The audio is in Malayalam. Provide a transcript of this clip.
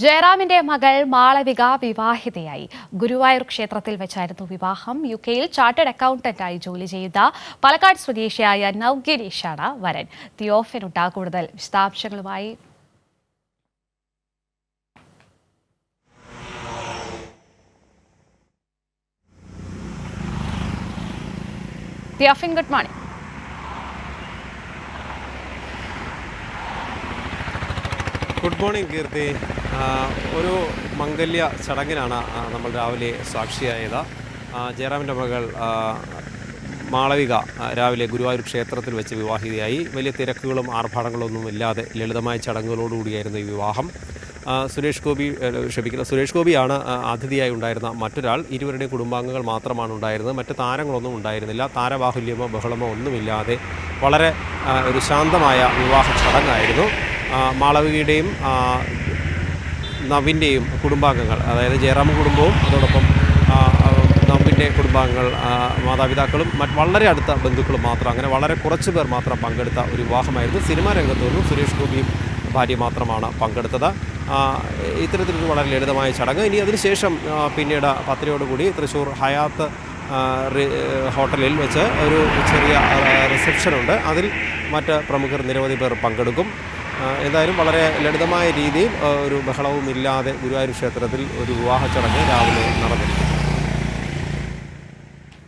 ജയറാമിന്റെ മകൾ മാളവിക വിവാഹിതയായി. ഗുരുവായൂർ ക്ഷേത്രത്തിൽ വെച്ചായിരുന്നു വിവാഹം. യുകെയിൽ ചാർട്ടേഡ് അക്കൗണ്ടന്റായി ജോലി ചെയ്യുന്ന പാലക്കാട് സ്വദേശിയായ നവ്ഗിരീഷാണ് വരൻ. തിയോഫനുട്ട കൂടുതൽ വിശദാംശങ്ങളുമായി. Theophin, good morning. Good morning Keerthi. ഒരു മംഗല്യ ചടങ്ങിനാണ് നമ്മൾ രാവിലെ സാക്ഷിയായത്. ജയറാമിൻ്റെ മകൾ മാളവിക രാവിലെ ഗുരുവായൂർ ക്ഷേത്രത്തിൽ വെച്ച് വിവാഹിതയായി. വലിയ തിരക്കുകളും ആർഭാടങ്ങളൊന്നും ഇല്ലാതെ ലളിതമായ ചടങ്ങുകളോടുകൂടിയായിരുന്നു ഈ വിവാഹം. സുരേഷ് ഗോപിയാണ് അതിഥിയായി ഉണ്ടായിരുന്ന മറ്റൊരാൾ. ഇരുവരുടെയും കുടുംബാംഗങ്ങൾ മാത്രമാണ് ഉണ്ടായിരുന്നത്. മറ്റ് താരങ്ങളൊന്നും ഉണ്ടായിരുന്നില്ല. താരബാഹുല്യമോ ബഹളമോ ഒന്നുമില്ലാതെ വളരെ ഒരു ശാന്തമായ വിവാഹ ചടങ്ങായിരുന്നു. മാളവികയുടെയും നവിൻ്റെയും കുടുംബാംഗങ്ങൾ, അതായത് ജയറാം കുടുംബവും അതോടൊപ്പം നവിൻ്റെ കുടുംബാംഗങ്ങൾ, മാതാപിതാക്കളും വളരെ അടുത്ത ബന്ധുക്കളും മാത്രം, അങ്ങനെ വളരെ കുറച്ച് പേർ മാത്രം പങ്കെടുത്ത ഒരു വിവാഹമായിരുന്നു. സിനിമാ രംഗത്തു നിന്നും സുരേഷ് ഗോപിയും ഭാര്യ മാത്രമാണ് പങ്കെടുത്തത്. ഇത്തരത്തിലൊരു വളരെ ലളിതമായ ചടങ്ങ്. ഇനി അതിനുശേഷം പിന്നീട് 10:00 തൃശ്ശൂർ ഹയാത്ത് ഹോട്ടലിൽ വെച്ച് ഒരു ചെറിയ റിസപ്ഷനുണ്ട്. അതിൽ മറ്റ് പ്രമുഖർ നിരവധി പേർ പങ്കെടുക്കും. എന്തായാലും വളരെ ലളിതമായ രീതിയിൽ ഒരു ബഹളവും ഇല്ലാതെ ഗുരുവായൂർ ക്ഷേത്രത്തിൽ ഒരു വിവാഹ ചടങ്ങ് രാവിലെ നടന്നു.